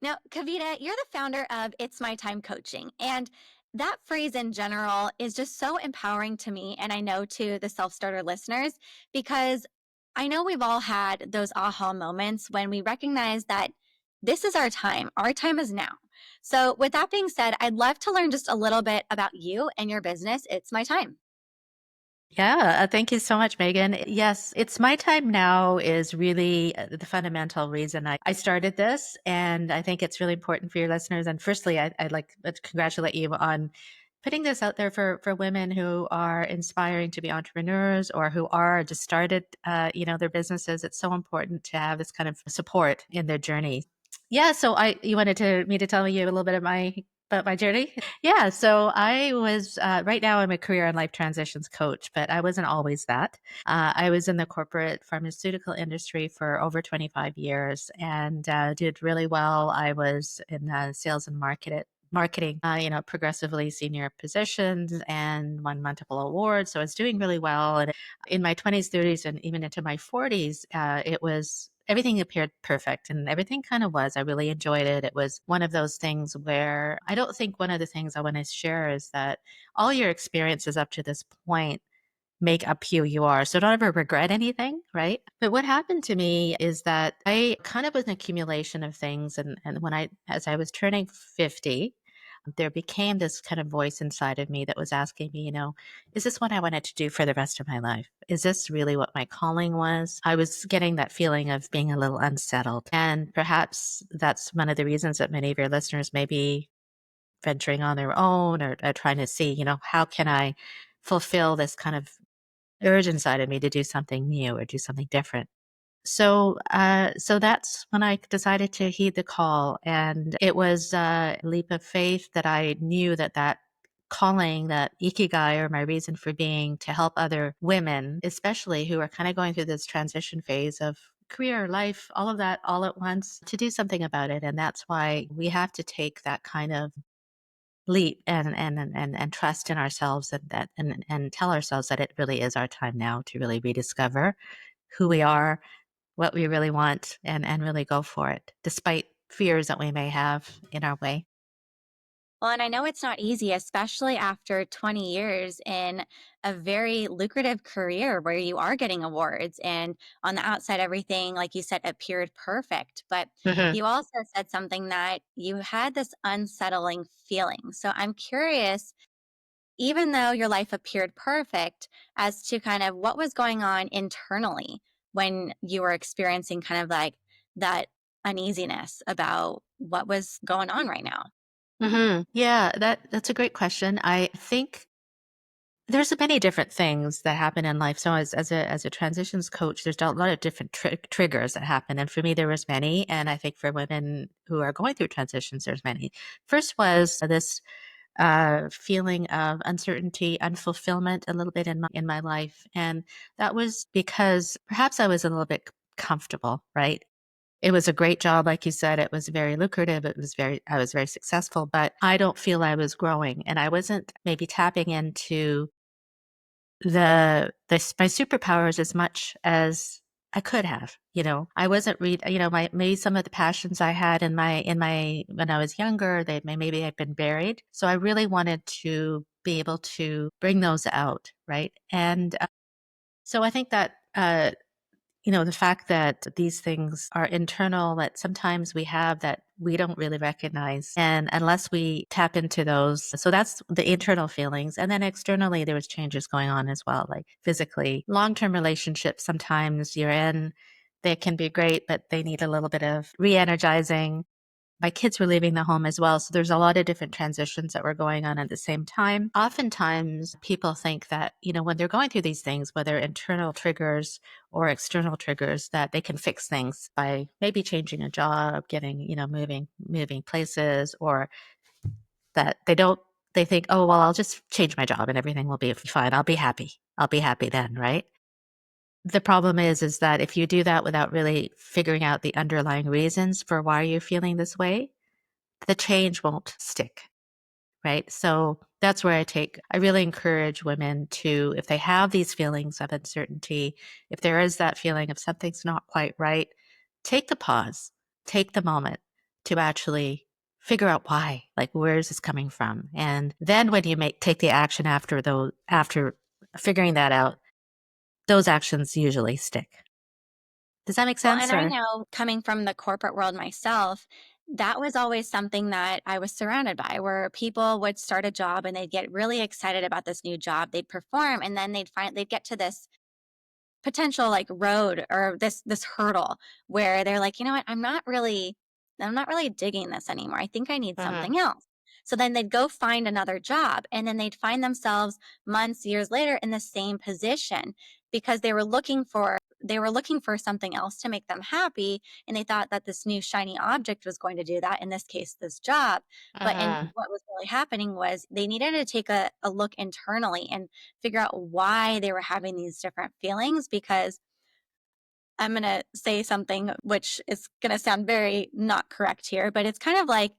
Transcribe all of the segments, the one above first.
Now, Kavita, you're the founder of It's My Time Coaching. And that phrase in general is just so empowering to me. And I know to the self starter listeners, because I know we've all had those aha moments when we recognize that this is our time. Our time is now. So, with that being said, I'd love to learn just a little bit about you and your business. It's my time. Yeah, thank you so much, Megan. Yes, it's my time now is really the fundamental reason I started this. And I think it's really important for your listeners. And firstly, I'd like to congratulate you on putting this out there for women who are inspiring to be entrepreneurs or who are just started, their businesses. It's so important to have this kind of support in their journey. Yeah, so you wanted me to tell you a little bit of about my journey? Yeah, so I was right now I'm a career and life transitions coach, but I wasn't always that. I was in the corporate pharmaceutical industry for over 25 years and did really well. I was in sales and marketing, progressively senior positions and won multiple awards. So I was doing really well. And in my 20s, 30s, and even into my 40s, it was everything appeared perfect and everything kind of was. I really enjoyed it. It was one of those things where I don't think one of the things I want to share is that all your experiences up to this point make up who you are. So don't ever regret anything, right? But what happened to me is that I kind of was an accumulation of things. And as I was turning 50, there became this kind of voice inside of me that was asking me, is this what I wanted to do for the rest of my life? Is this really what my calling was? I was getting that feeling of being a little unsettled. And perhaps that's one of the reasons that many of your listeners may be venturing on their own or trying to see, how can I fulfill this kind of urge inside of me to do something new or do something different. So that's when I decided to heed the call, and it was a leap of faith that I knew that calling, that ikigai, or my reason for being, to help other women, especially who are kind of going through this transition phase of career, life, all of that all at once, to do something about it. And that's why we have to take that kind of leap and trust in ourselves and tell ourselves that it really is our time now to really rediscover who we are, what we really want, and really go for it, despite fears that we may have in our way. Well, and I know it's not easy, especially after 20 years in a very lucrative career where you are getting awards and on the outside, everything, like you said, appeared perfect. But Mhm. you also said something that you had this unsettling feeling. So I'm curious, even though your life appeared perfect, as to kind of what was going on internally when you were experiencing kind of like that uneasiness about what was going on right now. Yeah, that's a great question. I think there's many different things that happen in life. So as a transitions coach, there's a lot of different triggers that happen, and for me, there was many, and I think for women who are going through transitions, there's many. First was this feeling of uncertainty, unfulfillment a little bit in my life. And that was because perhaps I was a little bit comfortable, right? It was a great job, like you said. It was very lucrative. I was very successful, but I don't feel I was growing, and I wasn't maybe tapping into my superpowers as much as I could have. I wasn't my maybe some of the passions I had in my when I was younger, maybe had been buried. So I really wanted to be able to bring those out, right? And so I think that the fact that these things are internal, that sometimes we have that we don't really recognize. And unless we tap into those, so that's the internal feelings. And then externally, there was changes going on as well, like physically. Long-term relationships, sometimes you're in, they can be great, but they need a little bit of re-energizing. My kids were leaving the home as well. So there's a lot of different transitions that were going on at the same time. Oftentimes people think that, when they're going through these things, whether internal triggers or external triggers, that they can fix things by maybe changing a job, getting, moving places, or that they think, oh, well, I'll just change my job and everything will be fine. I'll be happy. I'll be happy then. Right. The problem is that if you do that without really figuring out the underlying reasons for why you're feeling this way, the change won't stick, right? So that's where I really encourage women to, if they have these feelings of uncertainty, if there is that feeling of something's not quite right, take the pause, take the moment, to actually figure out why, like where is this coming from? And then when you take the action after figuring that out, those actions usually stick. Does that make Well, and sense? I Or know coming from the corporate world myself, that was always something that I was surrounded by, where people would start a job and they'd get really excited about this new job. They'd perform and then they'd get to this potential like road or this hurdle where they're like, you know what, I'm not really digging this anymore. I think I need Mhm. something else. So then they'd go find another job and then they'd find themselves months, years later in the same position because they were looking for something else to make them happy and they thought that this new shiny object was going to do that, in this case this job. But Mhm. what was really happening was they needed to take a look internally and figure out why they were having these different feelings, because I'm going to say something which is going to sound very not correct here, but it's kind of like,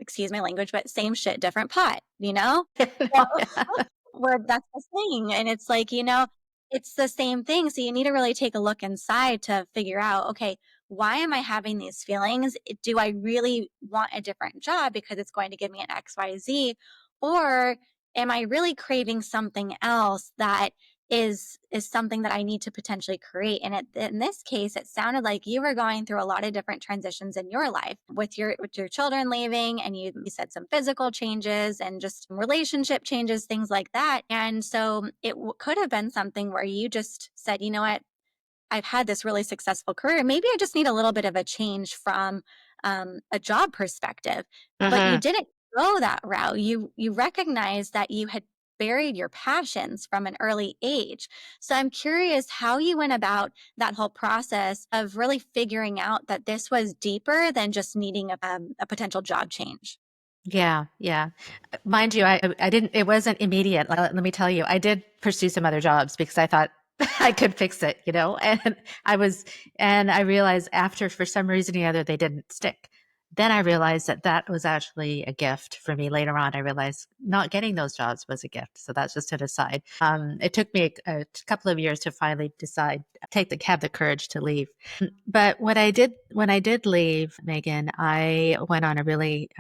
excuse my language, but same shit, different pot, you know? No, So, yeah. where that's the thing. And it's like, you know, it's the same thing. So you need to really take a look inside to figure out, okay, why am I having these feelings? Do I really want a different job because it's going to give me an XYZ? Or am I really craving something else that is something that I need to potentially create? And in this case, it sounded like you were going through a lot of different transitions in your life with your children leaving, and you said some physical changes and just relationship changes, things like that. And so could have been something where you just said, you know what, I've had this really successful career. Maybe I just need a little bit of a change from a job perspective. But you Mhm. didn't go that route. You recognized that you had buried your passions from an early age. So I'm curious how you went about that whole process of really figuring out that this was deeper than just needing a potential job change. Yeah, yeah. Mind you, I didn't it wasn't immediate. Let me tell you, I did pursue some other jobs because I thought I could fix it, you know? And I was and I realized after for some reason or the other they didn't stick. Then I realized that that was actually a gift for me. Later on, I realized not getting those jobs was a gift. So that's just an aside. It took me a couple of years to finally decide, have the courage to leave. But when I did leave, Megan, I went on a really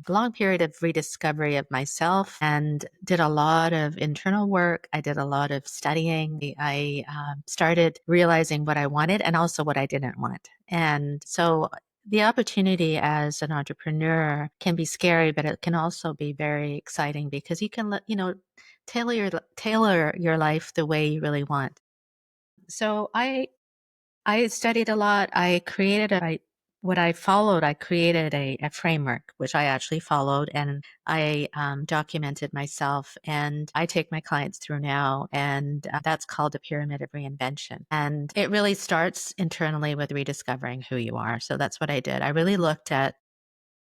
long period of rediscovery of myself and did a lot of internal work. I did a lot of studying. I started realizing what I wanted and also what I didn't want. And so the opportunity as an entrepreneur can be scary, but it can also be very exciting because you can, tailor your life the way you really want. So I studied a lot. What I followed, I created a framework, which I actually followed and I documented myself and I take my clients through now. And that's called the pyramid of reinvention. And it really starts internally with rediscovering who you are. So that's what I did. I really looked at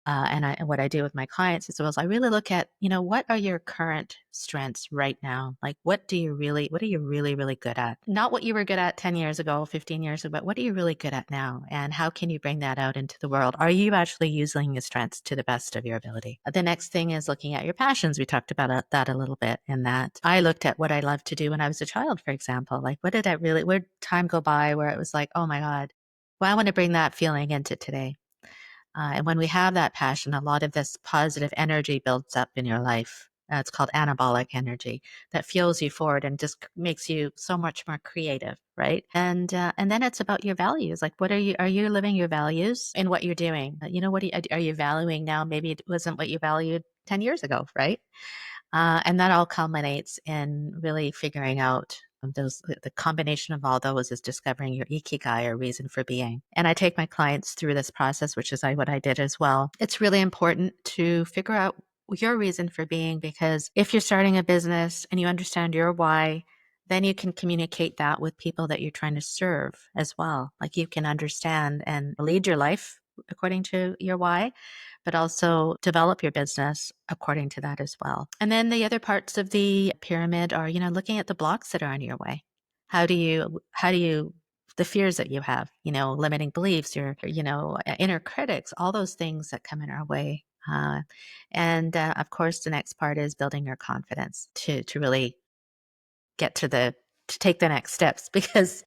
and what I do with my clients as well is I really look at, what are your current strengths right now? Like, what are you really, really good at? Not what you were good at 10 years ago, 15 years ago, but what are you really good at now? And how can you bring that out into the world? Are you actually using your strengths to the best of your ability? The next thing is looking at your passions. We talked about that a little bit in that I looked at what I loved to do when I was a child, for example. Like, where did time go by where it was like, oh my God, well, I want to bring that feeling into today. And when we have that passion, a lot of this positive energy builds up in your life. It's called anabolic energy that fuels you forward and just makes you so much more creative, right? And then it's about your values. Like, are you living your values in what you're doing? What are you valuing now? Maybe it wasn't what you valued 10 years ago, right? And that all culminates in really figuring out the combination of all those is discovering your ikigai or reason for being. And I take my clients through this process, which is what I did as well. It's really important to figure out your reason for being because if you're starting a business and you understand your why, then you can communicate that with people that you're trying to serve as well. Like you can understand and lead your life according to your why, but also develop your business according to that as well. And then the other parts of the pyramid are, looking at the blocks that are in your way. How do you, the fears that you have, limiting beliefs, your, inner critics, all those things that come in our way. And of course, the next part is building your confidence to really get to take the next steps because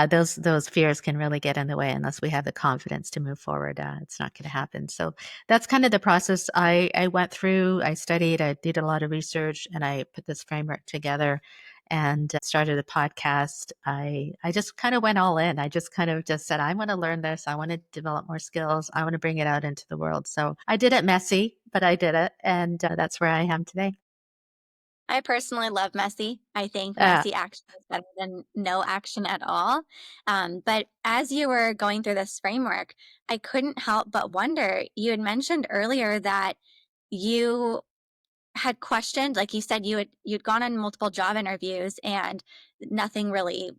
those fears can really get in the way unless we have the confidence to move forward. It's not going to happen. So that's kind of the process I went through. I studied, I did a lot of research, and I put this framework together and started a podcast. I just kind of went all in. I just kind of just said, I want to learn this. I want to develop more skills. I want to bring it out into the world. So I did it messy, but I did it, and that's where I am today. I personally love messy. I think Uh, messy action is better than no action at all. But as you were going through this framework, I couldn't help but wonder. You had mentioned earlier that you had questioned, like you said, you'd gone on multiple job interviews and nothing really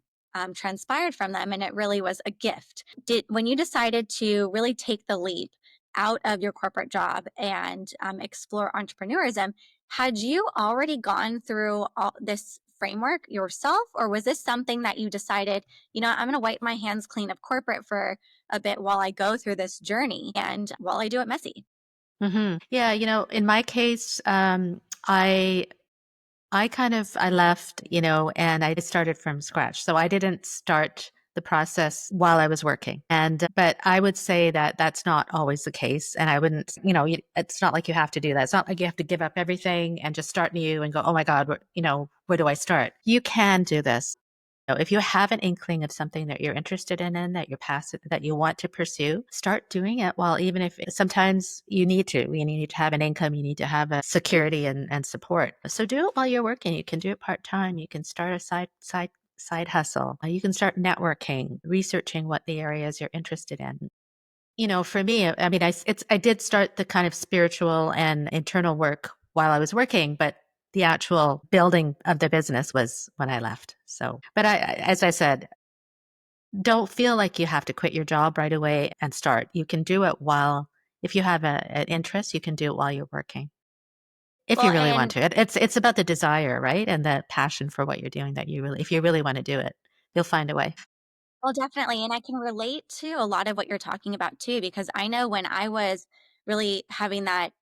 transpired from them, and it really was a gift. Did when you decided to really take the leap out of your corporate job and explore entrepreneurism, had you already gone through all this framework yourself, or was this something that you decided, I'm going to wipe my hands clean of corporate for a bit while I go through this journey and while I do it messy? Yeah, in my case, I I left, and I started from scratch. So I didn't start the process while I was working. But I would say that that's not always the case. And I wouldn't, it's not like you have to do that. It's not like you have to give up everything and just start new and go, oh my God, where do I start? You can do this. If you have an inkling of something that you're interested in that you're passionate, that you want to pursue, start doing it. While even if sometimes you need to have an income, you need to have a security and support. So do it while you're working. You can do it part time. You can start a side hustle. You can start networking, researching what the areas you're interested in. For me, I mean, I did start the kind of spiritual and internal work while I was working, but the actual building of the business was when I left. So, but as I said, don't feel like you have to quit your job right away and start. You can do it if you have an interest, you can do it while you're working. If you Well, really want and to. It's about the desire, right? And the passion for what you're doing if you really want to do it, you'll find a way. Well, definitely. And I can relate to a lot of what you're talking about too, because I know when I was really having that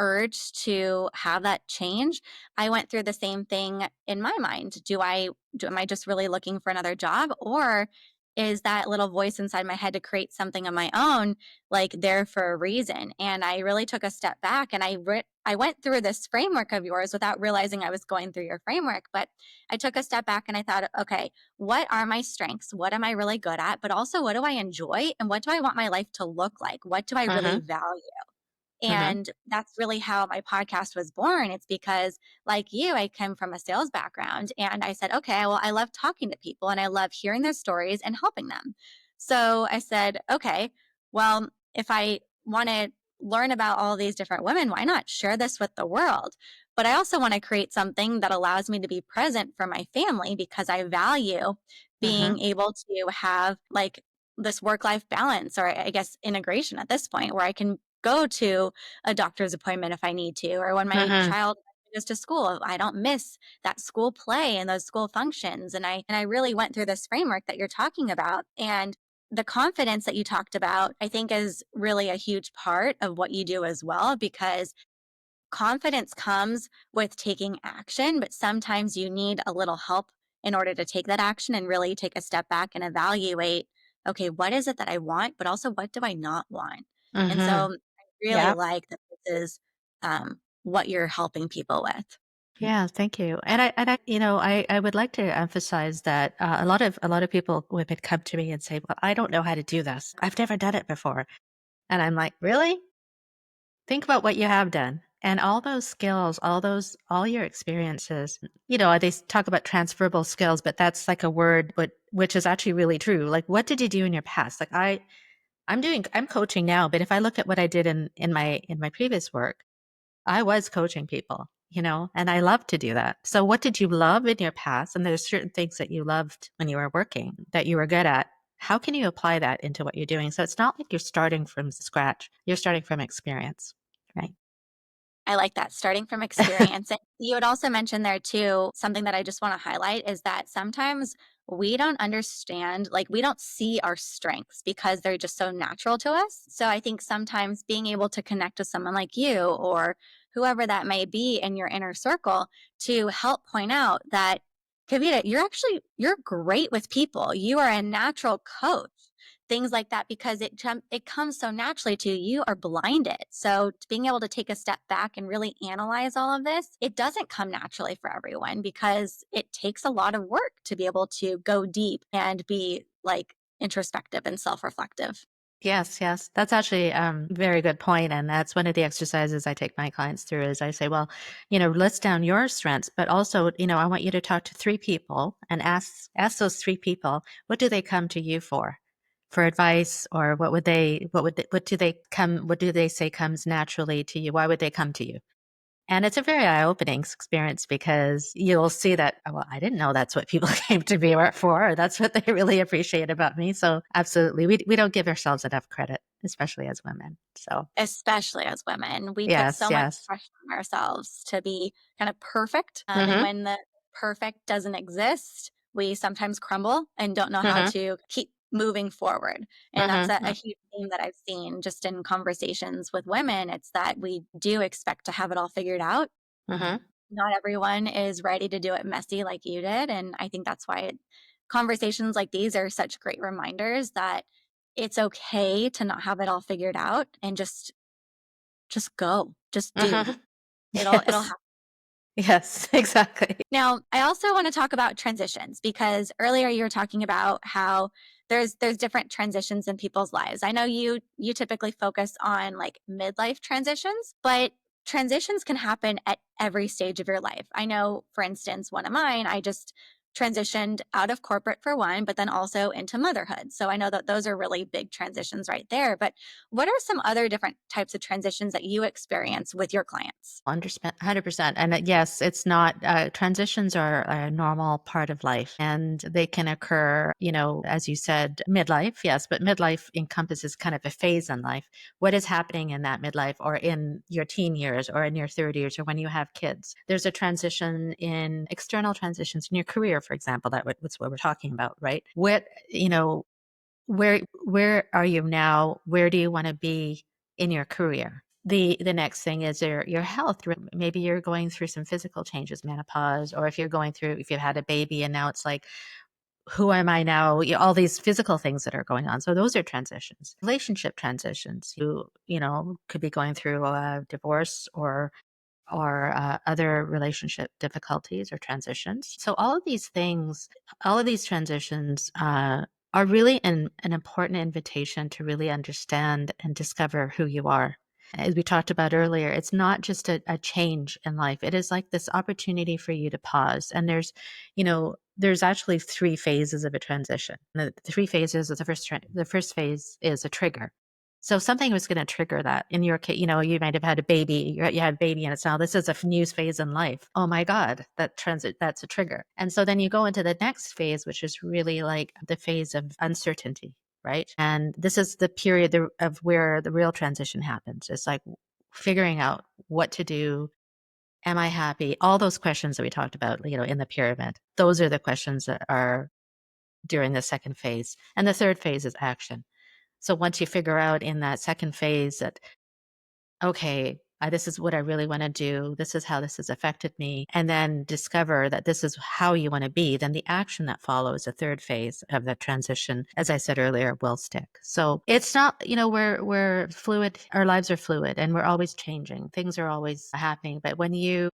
urge to have that change, I went through the same thing in my mind. Am I just really looking for another job, or is that little voice inside my head to create something of my own like there for a reason? And I really took a step back and I went through this framework of yours without realizing I was going through your framework, but I took a step back and I thought, okay, what are my strengths? What am I really good at? But also what do I enjoy and what do I want my life to look like? What do I really Mm-hmm. value? Mm-hmm. And that's really how my podcast was born. It's because, like you, I come from a sales background and I said, okay, well, I love talking to people and I love hearing their stories and helping them. So I said, okay, well, if I want to learn about all these different women, why not share this with the world? But I also want to create something that allows me to be present for my family because I value Mm-hmm. being able to have like this work life balance, or I guess integration at this point, where I can go to a doctor's appointment if I need to, or when my Mm-hmm. child goes to school, I don't miss that school play and those school functions. And I really went through this framework that you're talking about. And the confidence that you talked about, I think is really a huge part of what you do as well, because confidence comes with taking action, but sometimes you need a little help in order to take that action and really take a step back and evaluate, okay, what is it that I want, but also what do I not want? And Mm-hmm. so I really Yeah. like that this is what you're helping people with. Yeah, thank you. I would like to emphasize that a lot of people would come to me and say, "Well, I don't know how to do this. I've never done it before." And I'm like, "Really? Think about what you have done." And all those skills, all your experiences, they talk about transferable skills, but that's like a word, but which is actually really true. Like, what did you do in your past? Like, I'm coaching now, but if I look at what I did in my previous work, I was coaching people, and I love to do that. So what did you love in your past? And there's certain things that you loved when you were working that you were good at. How can you apply that into what you're doing? So it's not like you're starting from scratch. You're starting from experience, right? I like that, starting from experience. And you had also mentioned there too, something that I just want to highlight is that sometimes we don't understand, like we don't see our strengths because they're just so natural to us. So I think sometimes being able to connect with someone like you or whoever that may be in your inner circle to help point out that Kavita, you're great with people. You are a natural coach. Things like that because it comes so naturally to you. You are blinded. So being able to take a step back and really analyze all of this, it doesn't come naturally for everyone because it takes a lot of work to be able to go deep and be like introspective and self-reflective. Yes, yes. That's actually very good point. And that's one of the exercises I take my clients through is I say, well, list down your strengths, but also, I want you to talk to three people and ask those three people, what do they come to you for advice, or what do they say comes naturally to you? Why would they come to you? And it's a very eye-opening experience because you'll see that, "Oh, well, I didn't know that's what people came to me for, or that's what they really appreciate about me." So absolutely, we don't give ourselves enough credit, especially as women. So Especially as women, we put yes, so much yes. pressure on ourselves to be kind of perfect. And Mhm, when the perfect doesn't exist, we sometimes crumble and don't know how mhm, to keep moving forward. And that's mhm, a huge theme that I've seen just in conversations with women. It's that we do expect to have it all figured out. mhm. Not everyone is ready to do it messy like you did. And I think that's why conversations like these are such great reminders that it's okay to not have it all figured out and just go, just do. Mhm. It'll Yes. happen. Yes, exactly. Now, I also want to talk about transitions because earlier you were talking about how there's different transitions in people's lives. I know you typically focus on like midlife transitions, but transitions can happen at every stage of your life. I know, for instance, one of mine, I just transitioned out of corporate for one, but then also into motherhood. So I know that those are really big transitions right there. But what are some other different types of transitions that you experience with your clients? 100%. And yes, it's not, transitions are a normal part of life and they can occur, as you said, midlife. Yes, but midlife encompasses kind of a phase in life. What is happening in that midlife or in your teen years or in your 30s or when you have kids? There's a transition in external transitions in your career, for example. That's what we're talking about, right? Where are you now? Where do you want to be in your career? The next thing is your health. Maybe you're going through some physical changes, menopause, or if you've had a baby and now it's like, who am I now? All these physical things that are going on. So those are transitions. Relationship transitions. You could be going through a divorce or other relationship difficulties or transitions. So all of these transitions are really an important invitation to really understand and discover who you are. As we talked about earlier, it's not just a change in life. It is like this opportunity for you to pause. And there's actually three phases of a transition. The three phases of the first phase is a trigger. So something was going to trigger that. In your case, you might have had a baby. You had a baby, and it's now this is a new phase in life. Oh my God, that's a trigger. And so then you go into the next phase, which is really like the phase of uncertainty, right? And this is the period of where the real transition happens. It's like figuring out what to do. Am I happy? All those questions that we talked about, in the pyramid. Those are the questions that are during the second phase. And the third phase is action. So once you figure out in that second phase that, okay, this is what I really want to do, this is how this has affected me, and then discover that this is how you want to be, then the action that follows the third phase of the transition, as I said earlier, will stick. So it's not, we're fluid, our lives are fluid and we're always changing. Things are always happening. But when you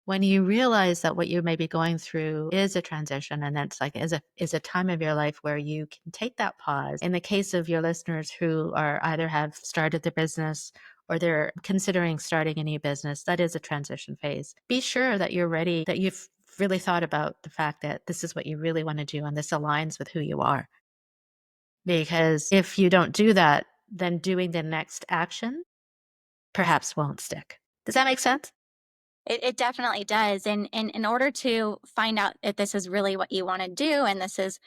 realize that what you may be going through is a transition and that's like is a time of your life where you can take that pause. In the case of your listeners who are either have started their business or they're considering starting a new business, that is a transition phase. Be sure that you're ready, that you've really thought about the fact that this is what you really want to do and this aligns with who you are. Because if you don't do that, then doing the next action perhaps won't stick. Does that make sense? It definitely does. And in order to find out if this is really what you want to do and this is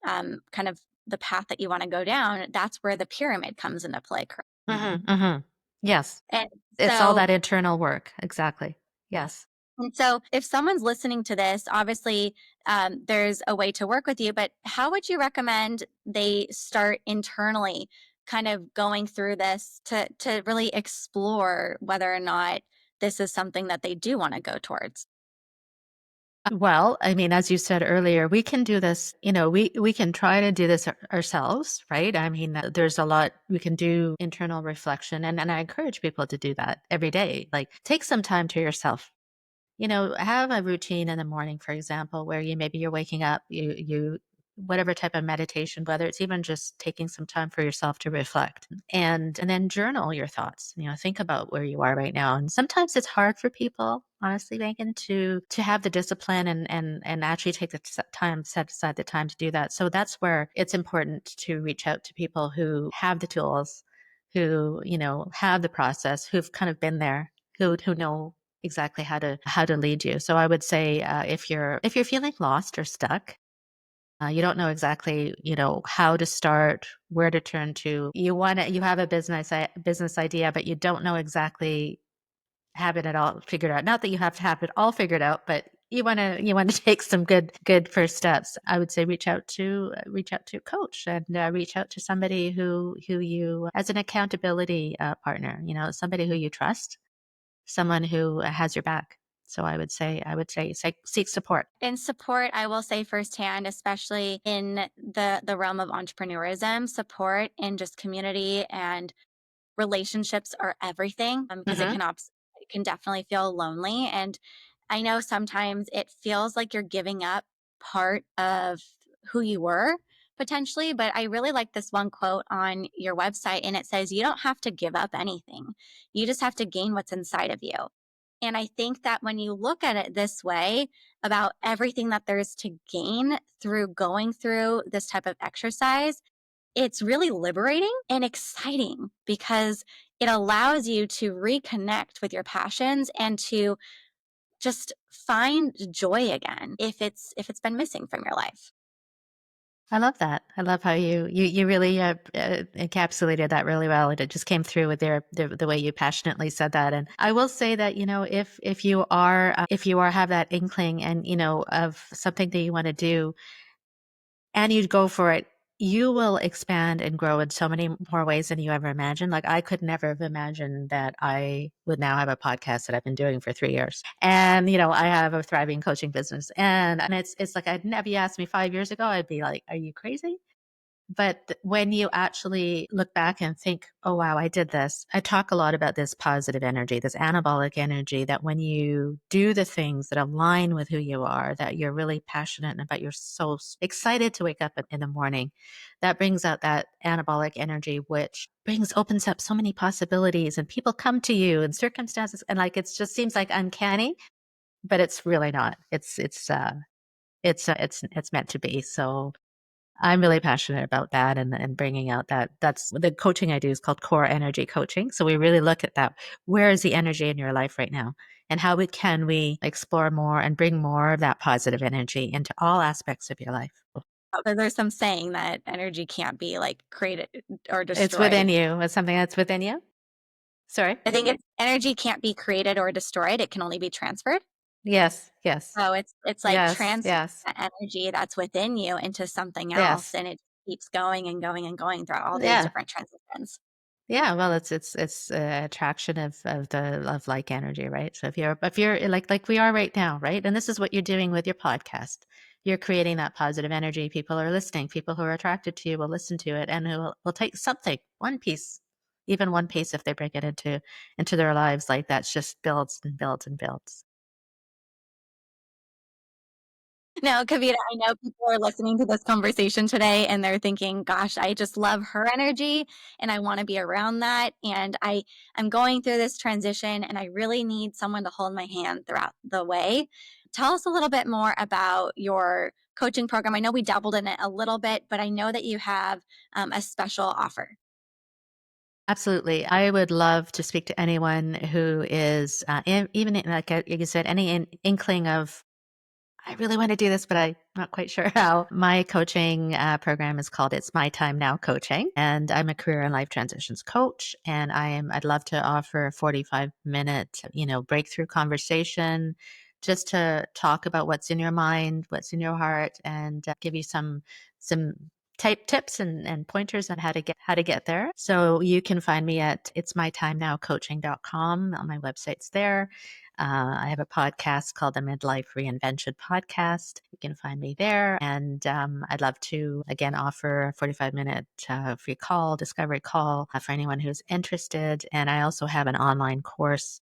kind of the path that you want to go down, that's where the pyramid comes into play. Hmm. Yes. And It's all so, that internal work. Exactly. Yes. and so, if someone's listening to this, obviously there's a way to work with you, but how would you recommend they start internally, kind of going through this to really explore whether or not this is something that they do want to go towards? Well, I mean, as you said earlier, we can do this, we can try to do this ourselves, right? I mean, there's a lot we can do internal reflection and I encourage people to do that every day. Like take some time to yourself. Have a routine in the morning, for example, where maybe you're waking up, you whatever type of meditation, whether it's even just taking some time for yourself to reflect and then journal your thoughts. Think about where you are right now. And sometimes it's hard for people, honestly, Megan, to have the discipline and actually take the time, set aside the time to do that. So that's where it's important to reach out to people who have the tools, who, have the process, who've kind of been there, who know exactly how to lead you. So I would say if you're feeling lost or stuck, you don't know exactly how to start, where to turn to. You have a business idea, but you don't know exactly have it all figured out. Not that you have to have it all figured out, but you want to take some good first steps. I would say reach out to a coach and reach out to somebody who you as an accountability partner. Somebody who you trust, someone who has your back. So I would say seek support. In support, I will say firsthand, especially in the realm of entrepreneurism, support and just community and relationships are everything, because Mhm. it can definitely feel lonely. And I know sometimes it feels like you're giving up part of who you were potentially, but I really like this one quote on your website, and it says, "You don't have to give up anything. You just have to gain what's inside of you." And I think that when you look at it this way about everything that there is to gain through going through this type of exercise, it's really liberating and exciting because it allows you to reconnect with your passions and to just find joy again if it's been missing from your life. I love that. I love how you really encapsulated that really well, and it just came through with the way you passionately said that. And I will say that if you are have that inkling and of something that you want to do, and you go for it, you will expand and grow in so many more ways than you ever imagined. Like I could never have imagined that I would now have a podcast that I've been doing for 3 years. And, I have a thriving coaching business. And it's like I'd never you asked me 5 years ago, I'd be like, are you crazy? But when you actually look back and think, oh, wow, I did this. I talk a lot about this positive energy, this anabolic energy, that when you do the things that align with who you are, that you're really passionate about, you're so excited to wake up in the morning, that brings out that anabolic energy, which opens up so many possibilities and people come to you and circumstances. And like, it just seems like uncanny, but it's really not. It's meant to be. So I'm really passionate about that and bringing out that's the coaching I do is called core energy coaching. So we really look at that. Where is the energy in your life right now? And how can we explore more and bring more of that positive energy into all aspects of your life? There's some saying that energy can't be like created or It's within destroyed. you. It's something that's within you. Sorry. I think it's energy can't be created or destroyed. It can only be transferred. Yes, yes, So it's like yes, transfer yes, that energy that's within you into something else, yes. and it keeps going and going and going throughout all these Yeah. different transitions. Yeah, well, it's attraction of like energy, right? So if you're like we are right now, right? And this is what you're doing with your podcast. You're creating that positive energy. People are listening. People who are attracted to you will listen to it and who will take something, one piece, even one piece if they bring it into their lives. Like that just builds and builds and builds. Now, Kavita, I know people are listening to this conversation today and they're thinking, gosh, I just love her energy and I want to be around that. And I'm going through this transition and I really need someone to hold my hand throughout the way. Tell us a little bit more about your coaching program. I know we dabbled in it a little bit, but I know that you have a special offer. Absolutely. I would love to speak to anyone who is like you said, any inkling of I really want to do this, but I'm not quite sure how. My coaching program is called It's My Time Now Coaching, and I'm a career and life transitions coach. And I'd love to offer a 45-minute, breakthrough conversation just to talk about what's in your mind, what's in your heart, and give you some type tips and pointers on how to get there. So you can find me at itsmytimenowcoaching.com. My website's there. I have a podcast called the Midlife Reinvention Podcast. You can find me there. And I'd love to, again, offer a 45-minute free call, discovery call for anyone who's interested. And I also have an online course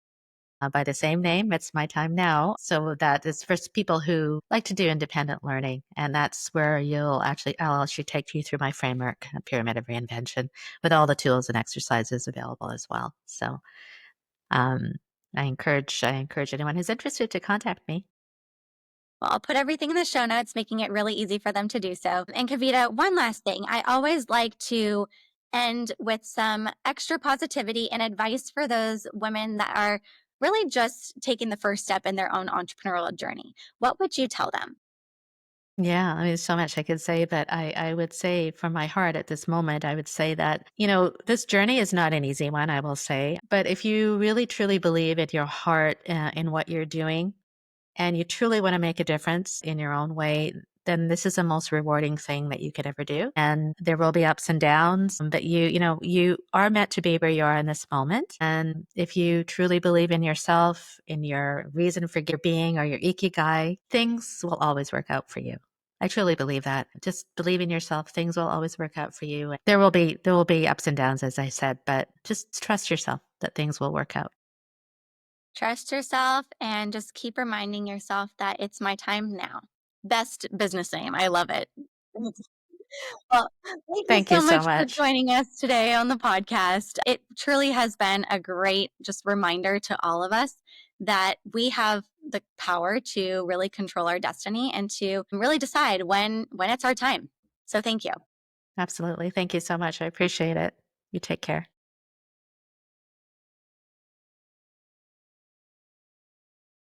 by the same name. It's My Time Now. So that is for people who like to do independent learning. And that's where I'll actually take you through my framework, a pyramid of reinvention, with all the tools and exercises available as well. So um, I encourage anyone who's interested to contact me. Well, I'll put everything in the show notes, making it really easy for them to do so. And Kavita, one last thing. I always like to end with some extra positivity and advice for those women that are really just taking the first step in their own entrepreneurial journey. What would you tell them? Yeah, I mean, there's so much I could say, but I would say from my heart at this moment, I would say that, this journey is not an easy one, I will say. But if you really truly believe in your heart in what you're doing, and you truly want to make a difference in your own way, then this is the most rewarding thing that you could ever do. And there will be ups and downs, but you are meant to be where you are in this moment. And if you truly believe in yourself, in your reason for your being or your ikigai, things will always work out for you. I truly believe that. Just believe in yourself. Things will always work out for you. There will be ups and downs, as I said, but just trust yourself that things will work out. Trust yourself and just keep reminding yourself that it's my time now. Best business name. I love it. Well, thank you Thank you so so much for much. joining us today on the podcast. It truly has been a great just reminder to all of us that we have the power to really control our destiny and to really decide when it's our time. So thank you. Absolutely. Thank you so much. I appreciate it. You take care.